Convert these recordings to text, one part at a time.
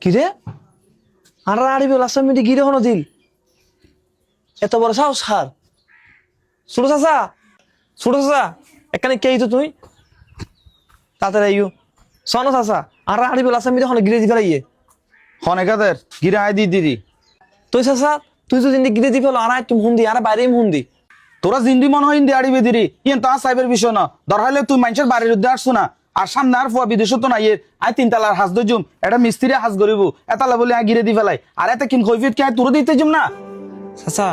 কিরে আর আড়ি বেলা মিটি গিরে হনো দিল এত বড় সাহস খার ছোট চাচা এখানে কে তো তুই তাড়াতাড়ি আইও শোনো চাচা আর আড়ি বেলা মিটি হনো গিরে দিবে ইয়ে হনেকাদের গিরে আয় দিদি তুই চাচা তুই তো জিন্দি গিরে দিবে আর তুমি হুন্দি আর বাইরে হুন্দি তোরা জিন্দি মনে হয় ইন্দি আড়ি বেদিরি ইয়েন তা সাইবের বিষয় না দরকার তুই মানুষের বাড়ির উদ্দে আসছো না আর সামনে আর ফুয়া বিদেশ তো নাই আই তিনতলার হাজ দইজুম এটা মিস্ত্রি হাজ করিব এতালা বলে আই গিরে দি ফেলাই আর এতে কিন কৈফিয়ত কে তোর দিতে জুম না চাচা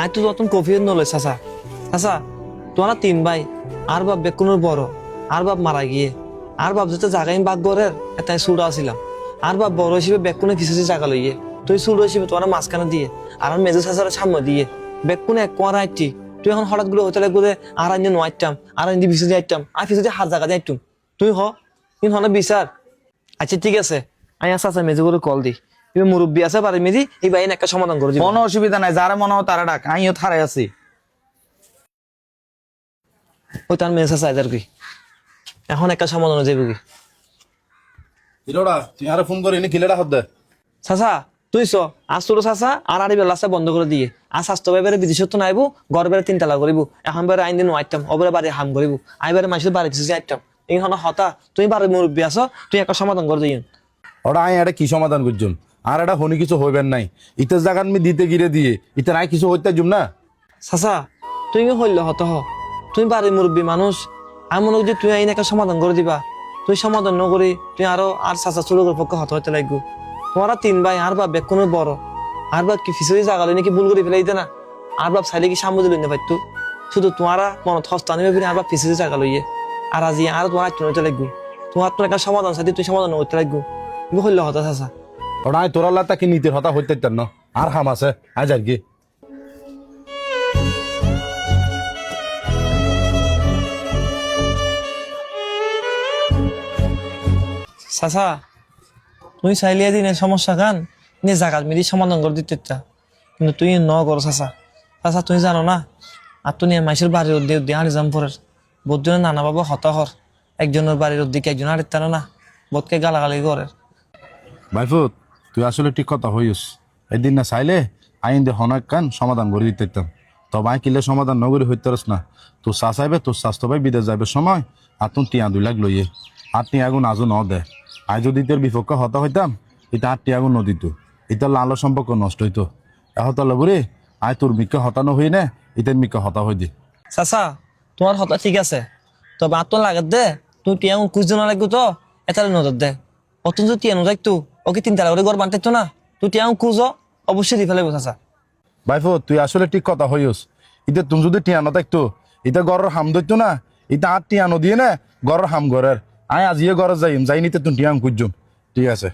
আই তো যতন কফিয়ত নলে চাচা তোরা তিন ভাই আর বাপ বেকুনোর বড় আর বাপ মারা গিয়ে আর বাপ যেতে জাগাই বাঘ গড়ের এটাই সুরা আসিলাম আর বাপ বড় হিসেবে বেকুনে ফিসেছে জায়গা লইয়ে তুই সুর হিসেবে তোরা মাঝখানে দিয়ে আর মেজো চাচার সামনে দিয়ে বেকুনে এক কোয়ার আইটি তুই এখন হঠাৎ গুলো হোটেলে গুলে আর আইন নো আইটাম আর আইন বিসে আইটাম আর ফিসে হাত জায়গা দিয়ে আইটুম তুই কিন্তু হলে বিচার আচ্ছা ঠিক আছে আমি চাচা মেজো করে কল দি এবার মুরব্বী আছে পারে মেজি এই বাইন একটা সমাধান করে দিব কোনো অসুবিধা নাই যারা মনে হয় তারা ডাক আমিও থারাই আছি ওই তার মেয়ে চাচা এদের কি এখন একটা সমাধান হয়ে যাবে কি হিরোড়া তুই আরে ফোন করে এনে কিলেটা হাত দে চাচা তুই আজ তোর চাচা আর আড়ি বেলা বন্ধ করে দিয়ে আর স্বাস্থ্য বাইবারে বিদেশত নাইব ঘর বেড়ে তিনতলা করিব এখন বেড়ে আইন দিন আইটাম অবেরে বাড়ি হাম করিব আইবারে মানুষের বাড়ি কিছু আইটাম এইখানে হতা তুই বাড়ির মুরব্বী আছো তুই একটা সমাধান করে দিই ওরা আই এটা কি সমাধান করছুন আর এটা হনি কিছু হইবেন নাই ইতে জাগান মি দিতে গিরে দিয়ে ইতে নাই কিছু হইতে জুম না চাচা তুই হইল হত তুই বাড়ির মুরব্বী মানুষ আমি মনে করি তুই আইন একটা সমাধান করে দিবা তুই সমাধান নকরি তুই আরো আর চাচা চুলোকের পক্ষে হত হইতে লাগবো তোমরা তিন ভাই আর বাপ বেকুনের বড় আর বাপ কি ফিসে জাগা লই নাকি ভুল করে ফেলাইতে না আর বাপ চাইলে কি সামনে লই না পাইতো শুধু তোমারা মনত হস্তা নিবে আর বাপ ফিসে জাগা লইয়ে আর আজি আর তোমার আইতে হইতে লাগবো তোমার তো একটা সমাধান চাইতে তুই সমাধান হইতে লাগবো হইল হতা চাচা ওরা আই তোরা লা তাকে নীতির হতা হইতে ন আর হাম আছে আজ আর কি চাচা তুই চাইলে দিনে সমস্যা গান নিয়ে জাগাত মিলি সমাধান করে দিতে কিন্তু তুই করো চাচা তুই জানো না আর তুই মাইসের বাড়ির উদ্দে আড়ি যাম পরের বোধজনে নানা বাবা হতাহর একজনের বাড়ির উদ্দিকে একজন আড়ির তারা না বোধকে গালাগালি করে ভাইফুত তুই আসলে ঠিক কথা হইস একদিন না চাইলে আইন দে হনক কান সমাধান করে দিতে তবে আই কিলে সমাধান নগরী হইতে না তোর চা চাইবে তোর স্বাস্থ্য ভাই বিদেশ যাবে সময় আর তুই টিয়া 2 লাখ লইয়ে আর টিয়া আগুন আজও ন দে আই যদি তোর বিপক্ষে হতা হইতাম এটা আর টিয়া আগুন নদিত এটা লালো সম্পর্ক নষ্ট হইতো এহতালে বুড়ি আই তোর মিকে হতানো হই না ইতের মিকে হতা হই দি চাচা তোমার হতা ঠিক আছে তবে আর তো লাগাত দে তুই টিয়া কুচজন লাগবে তো এটালে নজর দে অতন যদি টিয়া নজাইতো ওকে 3 তালা করে ঘর বানতে না তুই টিয়া কুজ অবশ্যই দি ফেলাইব চাচা ভাইফুত তুই আসলে ঠিক কথা হইস ইতে তুমি যদি টিয়া ন থাকতো ইটা গড়ের হাম ধরতো না ইটা আর টিয়া নদিয়ে না গড়ের হাম ঘরের আই আজিয়ে ঘরে যাইম যাই নিতে তুমি টিয়া খুঁজুম ঠিক আছে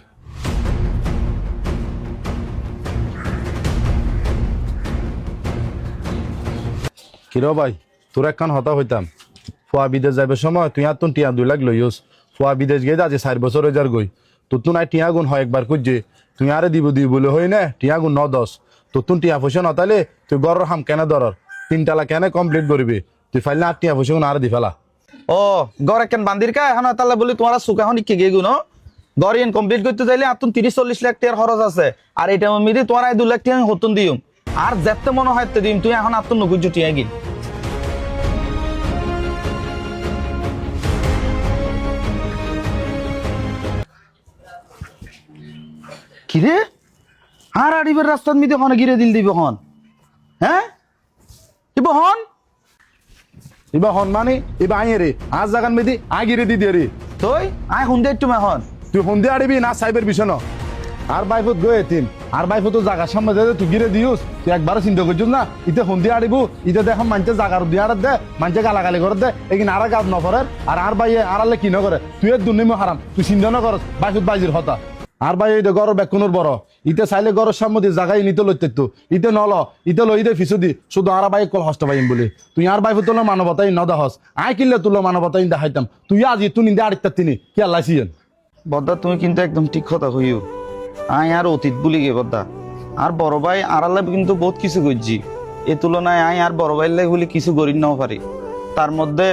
কিরো ভাই তোর একখান হতা হইতাম ফুয়া বিদেশ যাইবে সময় তুই আর তুন টিয়া 2 লাখ লইস ফুয়া বিদেশ গিয়ে আজি 4 বছর হয়ে যার গই তোর তুন আই টিয়া গুণ হয় একবার খুঁজছে তুই আরে দিব বলে হই না টিয়া গুণ 9-10 তোর তুন টিয়া পয়সা নতালে তুই গড়ের হাম কেন ধরর 3 তালা কেন কমপ্লিট করবি তুই ফাইলে আর টিয়া পয়সা আর দি ফেলা ও গড় একখান বান্দির কা এখন তাহলে বলি তোমার সুখ এখন কি গেগু ন গড় ইন কমপ্লিট করতে চাইলে আর তুমি 30-40 লাখ টাকার খরচ আছে আর এটা মিদি তোমার 2 লাখ টাকা হতুন দিম আর যেতে মনে হয় দিম তুই এখন আর তুমি নগুজ টিয়া গিন কিরে আর আড়িবের রাস্তার মিদে হন গিরে দিল দিব হন হ্যাঁ দিব হন এবার হন মানে এবার আই রে আজ জাগান মেদি আগিরে দি দিয়ে রে তুই আয় হুন্দে একটু এখন তুই হন্দে আড়িবি না সাইবের বিষয় আর বাইফুত গয়ে তিন আর বাইফুত জাগার সামনে দে তুই গিরে দিউস তুই একবারও চিন্তা করছিস না ইতে হন্দে আড়িবু ইতে দেখ মানুষের জাগার দিয়ে আড় দে মানুষে গালাগালি করে দে এগিন আর গাছ নফরের আর বাইয়ে আড়ালে কি নকরে তুই এর দুর্নিম হারাম তুই চিন্তা না করস বাইফুত বাইজির হতা আর ভাই এই গড় বেকুনোর বড় ইতে চাইলে গড়ের সামনে জাগাই নিতে লইতে তো ইতে নল ইতে লই দে ফিসু দি শুধু আর ভাই কল হস্ত পাইম বলে তুই আর ভাই তোর মানবতাই ন দেহস আই কিনলে তোর মানবতাই দেখাইতাম তুই আজ তুই নিন্দে আড়িতে তিনি কি আল্লাহ সিয়েন বদ্দা তুমি কিন্তু একদম ঠিক কথা হইও আয় আর অতীত ভুলি গে বদ্দা আর বড় ভাই আড়ালে কিন্তু বহুত কিছু করছি এ তুলনায় আয় আর বড় ভাই লাগে বলে কিছু গরিব নাও পারি তার মধ্যে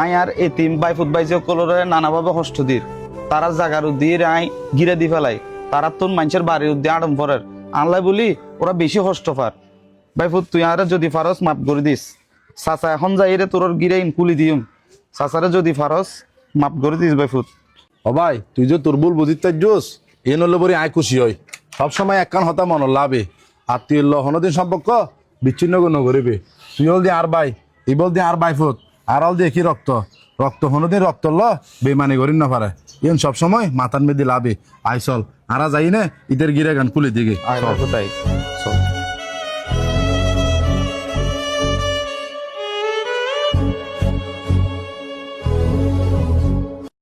আয় আর এতিম বাইফুত বাইজে কলরে নানাভাবে হস্ত দির তারা জাগার দিয়ে আয় গিরে দি ফেলাই তারা তোর মানুষের বাড়ির উদ্যে আড়ম পরের আনলাই বলি ওরা বেশি কষ্ট পার বাইফুত তুই আরে যদি ফারস মাপ করে দিস চাচা এখন যাই রে তোর গিরে কুলি দিম চাচারে যদি ফারস মাপ করে দিস বাইফুত। ও ভাই তুই যে তোর ভুল বুঝিত জোস এ নলে বলি আয় খুশি হয় সবসময় একখান হতা মন লাভে আত্মীয় হনদিন সম্পর্ক বিচ্ছিন্ন নগরিবে তুই হল দিয়ে আর ভাই এই বল দিয়ে আর বাইফুত আর হল দিয়ে কি রক্ত রক্ত হনদিন রক্ত ল বেমানি করিন না পারে ইন সবসময় মাথার মেদি লাভে আইসল আরা যাই না ইদের গিরে গান কুলি দিকে আয় বাইফুত আই